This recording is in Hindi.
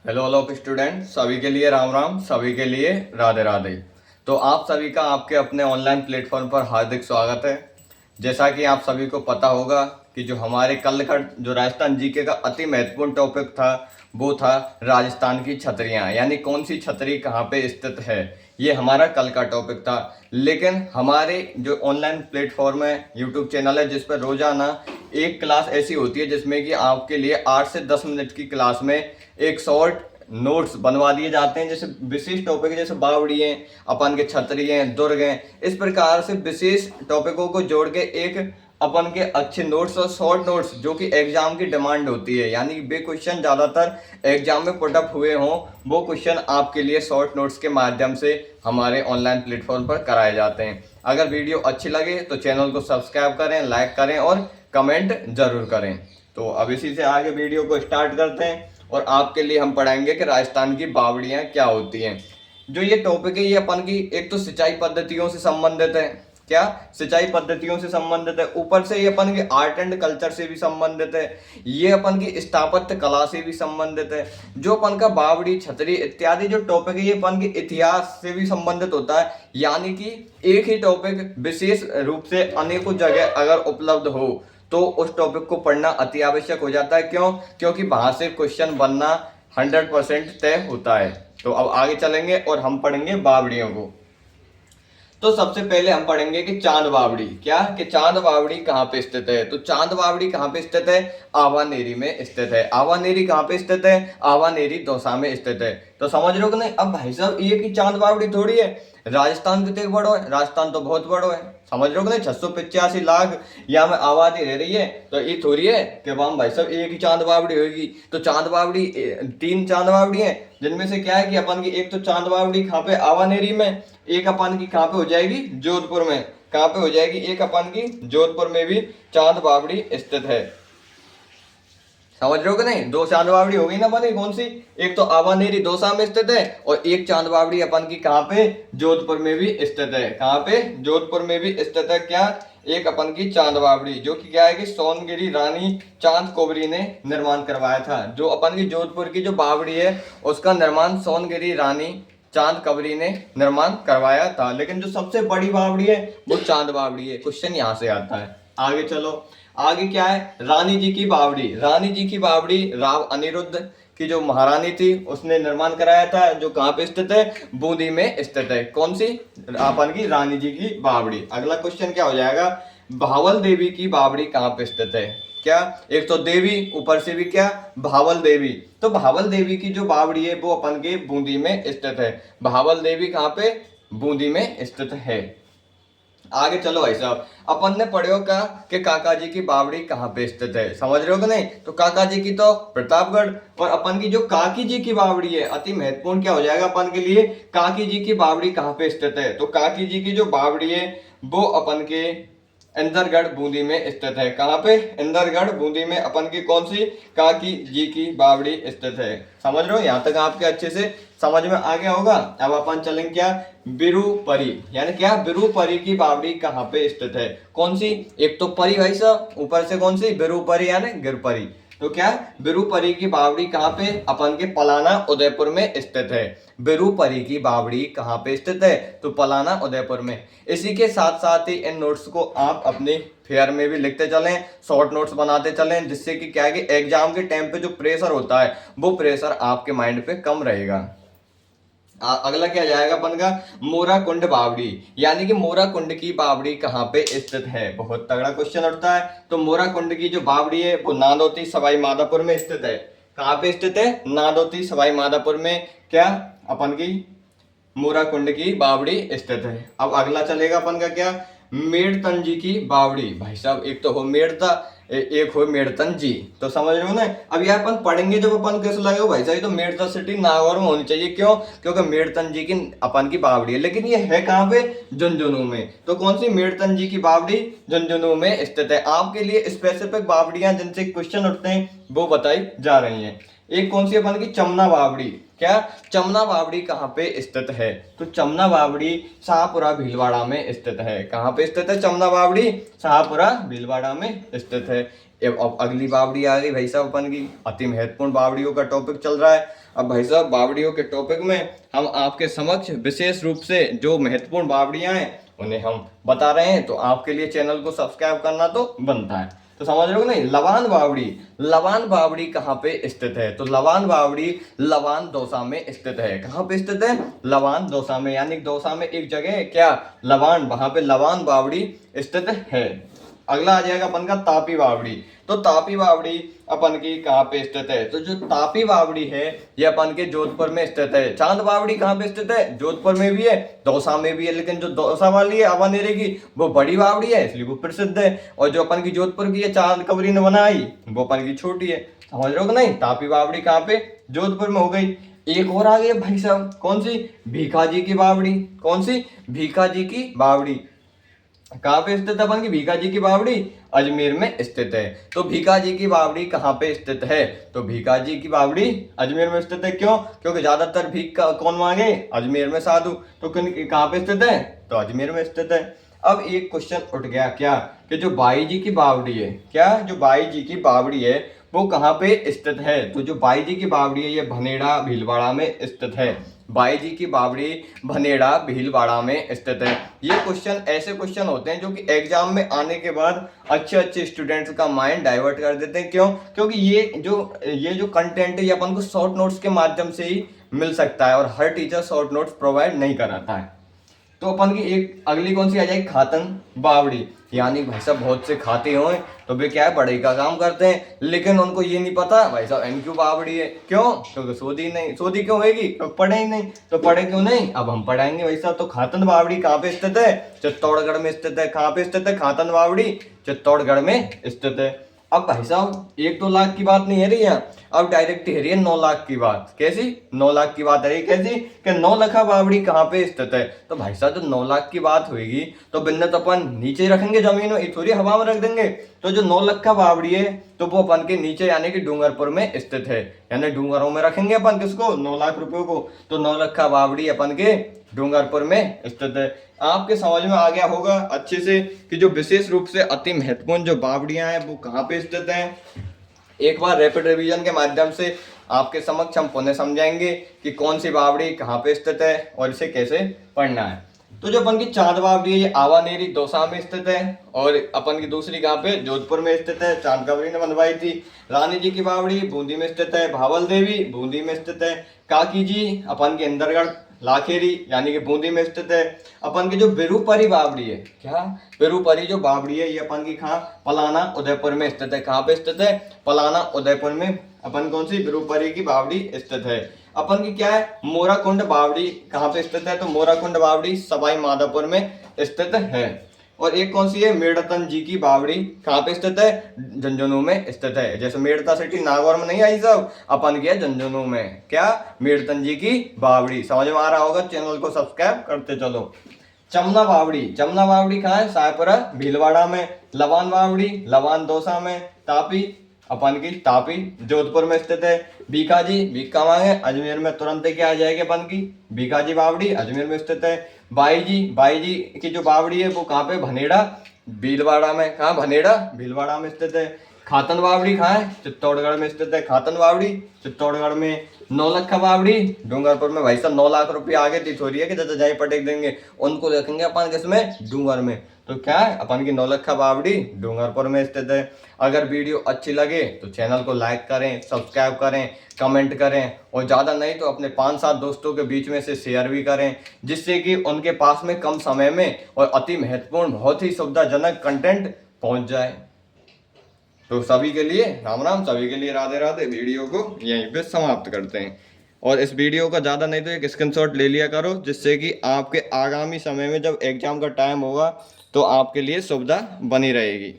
हेलो ऑल ऑफ स्टूडेंट, सभी के लिए राम राम, सभी के लिए राधे राधे। तो आप सभी का आपके अपने ऑनलाइन प्लेटफॉर्म पर हार्दिक स्वागत है। जैसा कि आप सभी को पता होगा कि जो हमारे कल का जो राजस्थान जीके का अति महत्वपूर्ण टॉपिक था वो था राजस्थान की छतरियां, यानी कौन सी छतरी कहाँ पे स्थित है। ये हमारा कल का टॉपिक था। लेकिन हमारे जो ऑनलाइन प्लेटफॉर्म है, यूट्यूब चैनल है, जिस पर रोजाना एक क्लास ऐसी होती है जिसमें कि आपके लिए 8 से 10 मिनट की क्लास में एक शॉर्ट नोट्स बनवा दिए जाते हैं। जैसे विशेष टॉपिक जैसे बावड़ी हैं, अपन के छतरी हैं, दुर्ग हैं, इस प्रकार से विशेष टॉपिकों को जोड़ के एक अपन के अच्छे नोट्स और शॉर्ट नोट्स जो कि एग्जाम की डिमांड होती है, यानी वे क्वेश्चन ज़्यादातर एग्जाम में पुटअप हुए हों, वो क्वेश्चन आपके लिए शॉर्ट नोट्स के माध्यम से हमारे ऑनलाइन प्लेटफॉर्म पर कराए जाते हैं। अगर वीडियो अच्छी लगे तो चैनल को सब्सक्राइब करें, लाइक करें और कमेंट जरूर करें। तो अब इसी से आगे वीडियो को स्टार्ट करते हैं और आपके लिए हम पढ़ाएंगे कि राजस्थान की बावड़ियां क्या होती हैं। जो ये टॉपिक है ये अपन की एक तो सिंचाई पद्धतियों से संबंधित है। क्या सिंचाई पद्धतियों से संबंधित है, ऊपर से ये अपन के आर्ट एंड कल्चर से भी संबंधित है, ये अपन की स्थापत्य कला से भी संबंधित है। जो अपन का बावड़ी, छतरी इत्यादि जो टॉपिक है ये अपन के इतिहास से भी संबंधित होता है। यानी कि एक ही टॉपिक विशेष रूप से अनेकों जगह अगर उपलब्ध हो तो उस टॉपिक को पढ़ना अति आवश्यक हो जाता है। क्यों? क्योंकि वहां से क्वेश्चन बनना 100% तय होता है। तो अब आगे चलेंगे और हम पढ़ेंगे बावड़ियों को। तो सबसे पहले हम पढ़ेंगे कि चांद बावड़ी क्या, कि चांद बावड़ी कहाँ पे स्थित है। तो चांद बावड़ी कहाँ पे स्थित है? आवानेरी में स्थित है। आवानेरी कहाँ पे स्थित है? आवानेरी दौसा में स्थित है। तो समझ रहे हो कि नहीं? अब भाई साहब ये की चांद बावड़ी थोड़ी है, राजस्थान कितने बड़ो है, राजस्थान तो बहुत बड़ो है। समझ रहे हो कि नहीं? 685 लाख यहाँ में आबादी रह रही है, तो ये थोड़ी है कि हम भाई साहब एक ही चांद बावड़ी होगी। तो चांद बावड़ी 3 चांद बावड़ी है, जिनमें से क्या है कि अपन की एक तो चांद बावड़ी कहाँ पे? आवानेरी में। एक अपन की कहाँ पे हो जाएगी? जोधपुर में। कहाँ पे हो जाएगी? एक अपन की जोधपुर में भी चांद बावड़ी स्थित है। समझ रहे हो कि नहीं? 2 चांद बावड़ी हो गई ना बनी, कौन सी? एक तो आवानेरी दौसा में स्थित है और एक चांद बावड़ी अपन की कहाँ पे? जोधपुर में भी स्थित है। कहाँ पे? जोधपुर में भी स्थित है। क्या? एक अपन की चांद बावड़ी जो कि क्या है कि सोनगिरी रानी चांद कोबरी ने निर्माण करवाया था। जो अपन की जोधपुर की जो बावड़ी है उसका निर्माण सोनगिरी रानी चांद कबरी ने निर्माण करवाया था। लेकिन जो सबसे बड़ी बावड़ी है वो चांद बावड़ी है। क्वेश्चन यहाँ से आता है। आगे चलो, आगे क्या है? रानी जी की बावड़ी। रानी जी की बावड़ी राव अनिरुद्ध की जो महारानी थी उसने निर्माण कराया था। जो कहाँ पे स्थित है? बूंदी में स्थित है। कौन सी? अपन की रानी जी की बावड़ी। अगला क्वेश्चन क्या हो जाएगा? भावल देवी की बावड़ी कहाँ पे स्थित है? क्या? एक तो देवी, ऊपर से भी क्या? भावल देवी। तो भावल देवी की जो बावड़ी है वो अपन के बूंदी में स्थित है। भावल देवी कहाँ पे? बूंदी में स्थित है। आगे चलो भाई साहब, अपन ने पढ़ो का कि काका जी की बावड़ी कहाँ पे स्थित है। समझ रहे हो कि नहीं? तो काका जी की तो प्रतापगढ़। और अपन की जो काकी जी की बावड़ी है अति महत्वपूर्ण क्या हो जाएगा अपन के लिए? काकी जी की बावड़ी कहाँ पे स्थित है? तो काकी जी की जो बावड़ी है वो अपन के इंदरगढ़ बूंदी में स्थित है। कहाँ पे? इंदरगढ़ बूंदी में अपन की कौन सी? काकी जी की बावड़ी स्थित है। समझ रहे हो? यहाँ तक आपके अच्छे से समझ में आ गया होगा। अब अपन चलेंगे क्या? बिरूपरी, यानी क्या? बिरूपरी की बावड़ी कहाँ पे स्थित है? कौन सी? एक तो परी भाई साहब, ऊपर से कौन सी? बिरूपरी यानी गिरपरी। तो क्या? बिरूपरी की बावड़ी कहाँ पे? अपन के पलाना उदयपुर में स्थित है। बिरूपरी की बावड़ी कहाँ पे स्थित है? तो पलाना उदयपुर में। इसी के साथ साथ ही इन नोट्स को आप अपने फेयर में भी लिखते चलें, शॉर्ट नोट्स बनाते चलें, जिससे कि क्या है कि एग्जाम के टाइम पे जो प्रेशर होता है वो प्रेशर आपके माइंड पे कम रहेगा। अगला क्या जाएगा अपन का? मोरा कुंड बावड़ी, यानी कि मोरा कुंड की बावड़ी कहाँ पे स्थित है? बहुत तगड़ा क्वेश्चन उठता है। तो मोरा कुंड की जो बावड़ी है वो नादौती सवाई माधोपुर में स्थित है। कहाँ पे स्थित है? नादौती सवाई माधोपुर में क्या अपन की मोरा कुंड की बावड़ी स्थित है। अब अगला चलेगा अपन का क्या? मेड़तन जी की बावड़ी। भाई साहब एक तो हो मेड़ता, एक हो मेड़तन जी। तो समझ रहे हो ना? अब यार अपन पढ़ेंगे जब अपन कैसे लगेगा भाई साहब तो मेड़ता सिटी नागौर में होनी चाहिए। क्यों? क्योंकि मेड़तन जी की अपन की बावड़ी है। लेकिन ये है कहाँ पे? झुंझुनू में। तो कौन सी? मेड़तन जी की बावड़ी झुंझुनू में स्थित है। आपके लिए स्पेसिफिक बावड़ियां जिनसे क्वेश्चन उठते हैं वो बताई जा रही हैं। एक कौन सी अपन की? चमना बावड़ी। क्या चमना बावड़ी कहाँ पे स्थित है? तो चमना बावड़ी शाहपुरा भीलवाड़ा में स्थित है। कहाँ पे स्थित है चमना बावड़ी? शाहपुरा भीलवाड़ा में स्थित है। अब अगली बावड़ी आ गई भाई साहब अपन की, अति महत्वपूर्ण बावड़ियों का टॉपिक चल रहा है। अब भाई साहब बावड़ियों के टॉपिक में हम आपके समक्ष विशेष रूप से जो महत्वपूर्ण बावड़ियां हैं उन्हें हम बता रहे हैं, तो आपके लिए चैनल को सब्सक्राइब करना तो बनता है। तो समझ रहे हो नहीं? लवान बावड़ी, लवान बावड़ी कहाँ पे स्थित है? तो लवान बावड़ी लवान दौसा में स्थित है। कहाँ पे स्थित है? लवान दौसा में, यानी दौसा में एक जगह है क्या, लवान, वहां पे लवान बावड़ी स्थित है। अगला आ जाएगा अपन का तापी बावड़ी। तो तापी बावड़ी अपन की कहाँ पे स्थित है? तो जो तापी बावड़ी है ये अपन के जोधपुर में स्थित है। चांद बावड़ी कहाँ पे स्थित है? जोधपुर में भी है, दौसा में भी है, लेकिन जो दौसा वाली है अवानेरे की वो बड़ी बावड़ी है इसलिए वो प्रसिद्ध है, और जो अपन की जोधपुर की है चांद कबरी ने बनाई वो अपन की छोटी है। समझ रहे हो नहीं? तापी बावड़ी कहाँ पे? जोधपुर में हो गई। एक और आ गई भाई साहब, कौन सी? भीखाजी की बावड़ी। कौन सी? भीखाजी की बावड़ी। कहाँ पे स्थित है अपन की भीखाजी की बावड़ी? अजमेर में स्थित है। तो भीखाजी की बावड़ी कहाँ पे स्थित है? तो भीखाजी की बावड़ी अजमेर में स्थित है। क्यों? क्योंकि ज्यादातर भीख का कौन मांगे? अजमेर में साधु। तो कहाँ पे स्थित है? तो अजमेर में स्थित है। अब एक क्वेश्चन उठ गया क्या, कि जो बाई जी की बावड़ी है, क्या जो बाई जी की बावड़ी है वो कहाँ पे स्थित है? तो जो बाई जी की बावड़ी है ये भनेड़ा भीलवाड़ा में स्थित है। बाई जी की बावड़ी भनेड़ा भीलवाड़ा में स्थित है। ये क्वेश्चन ऐसे क्वेश्चन होते हैं जो कि एग्जाम में आने के बाद अच्छे अच्छे स्टूडेंट्स का माइंड डाइवर्ट कर देते हैं। क्यों? क्योंकि ये जो कंटेंट है ये अपन को शॉर्ट नोट्स के माध्यम से ही मिल सकता है और हर टीचर शॉर्ट नोट्स प्रोवाइड नहीं कराता है। तो अपन की एक अगली कौन सी आ जाएगी? खातन बावड़ी। यानी भाई साहब बहुत से खाते हो तो वे क्या है, पढ़ाई का काम करते हैं, लेकिन उनको ये नहीं पता भाई साहब एनक्यू बावड़ी है। क्यों? क्योंकि सोधी नहीं, सोधी क्यों होगी? तो पढ़े ही नहीं। तो पढ़े क्यों नहीं? अब हम पढ़ाएंगे भाई साहब। तो खातन बावड़ी कहाँ पे स्थित है? चित्तौड़गढ़ में स्थित है। कहाँ पे स्थित है खातन बावड़ी? चित्तौड़गढ़ में स्थित है। अब भाई साहब 1-2 लाख की बात नहीं है रही है, अब डायरेक्ट है रही है 9 लाख की बात। कैसी? 9 लाख की बात है रही। कैसी? कि 9 लखा बावड़ी कहाँ पे स्थित है? तो भाई साहब जो 9 लाख की बात होगी तो बिन्नत अपन नीचे रखेंगे जमीन में, थोड़ी हवा में रख देंगे। तो जो 9 लखा बावड़ी है तो वो अपन के नीचे यानी कि डूंगरपुर में स्थित है, यानी डूंगरों में रखेंगे अपन किसको? 9 लाख रुपयों को। तो 9 लखा बावड़ी अपन के डूंगरपुर में स्थित है। आपके समझ में आ गया होगा अच्छे से कि जो विशेष रूप से अति महत्वपूर्ण जो बावड़ियां हैं वो कहाँ पे स्थित हैं। एक बार रैपिड रिवीजन के माध्यम से आपके समक्ष हम पुनः समझाएंगे कि कौन सी बावड़ी कहाँ पे स्थित है और इसे कैसे पढ़ना है। तो जो अपन की चांद बावड़ी है ये आवानेरी दौसा में स्थित है, और अपन की दूसरी कहाँ पे? जोधपुर में स्थित है, चांद कबरी ने बनवाई थी। रानी जी की बावड़ी बूंदी में स्थित है, भावल देवी बूंदी में स्थित है। काकी जी अपन के इंदरगढ़ लाखेरी यानी कि बूंदी में स्थित है। अपन की जो बिरूपरी बावड़ी है, क्या बिरूपरी जो बावड़ी है ये अपन की कहाँ? पलाना उदयपुर में स्थित है। कहाँ पे स्थित है? पलाना उदयपुर में अपन कौन सी बिरूपरी की बावड़ी स्थित है। अपन की क्या है? मोराकुंड बावड़ी कहाँ पे स्थित है? तो मोराकुंड बावड़ी सवाई माधोपुर में स्थित है। और एक कौन सी है? मेड़तन जी की बावड़ी कहाँ पे स्थित है? झुंझुनू में स्थित है। जैसे मेड़ता सिटी नागौर में नहीं आई सब, अपन की है झुंझुनू में। क्या? मेड़तन जी की बावड़ी। समझ में आ रहा होगा? चैनल को सब्सक्राइब करते चलो। चमना बावड़ी, चमना बावड़ी कहाँ है? शाहपुरा भीलवाड़ा में। लवान बावड़ी लवान दौसा में। तापी अपन की तापी जोधपुर में स्थित है। भीखाजी भीख का मांगे अजमेर में, तुरंत क्या आ जाएगी अपन की? भीखाजी बावड़ी अजमेर में स्थित है। बाई जी की जो बावड़ी है वो कहाँ पे? भनेड़ा भीलवाड़ा में। कहाँ? भनेड़ा भीलवाड़ा में स्थित है। खातन बावड़ी कहाँ है? चित्तौड़गढ़ में स्थित है। खातन बावड़ी चित्तौड़गढ़ में। 9 लखा बावड़ी डूंगरपुर में। भाई साहब 9 लाख रुपए आगे थी, थोड़ी है कि जैसे जाई पटेक देंगे, उनको रखेंगे अपन किसमें? डूंगर में। तो क्या है? अपन की 9 लखा बावड़ी डूंगरपुर में स्थित है। अगर वीडियो अच्छी लगे तो चैनल को लाइक करें, सब्सक्राइब करें, कमेंट करें, और ज़्यादा नहीं तो अपने 5-7 दोस्तों के बीच में से शेयर भी करें, जिससे कि उनके पास में कम समय में और अति महत्वपूर्ण बहुत ही सुविधाजनक कंटेंट पहुंच जाए। तो सभी के लिए राम राम, सभी के लिए राधे राधे। वीडियो को यहीं पे समाप्त करते हैं, और इस वीडियो का ज़्यादा नहीं तो एक स्क्रीनशॉट ले लिया करो, जिससे कि आपके आगामी समय में जब एग्जाम का टाइम होगा तो आपके लिए सुविधा बनी रहेगी।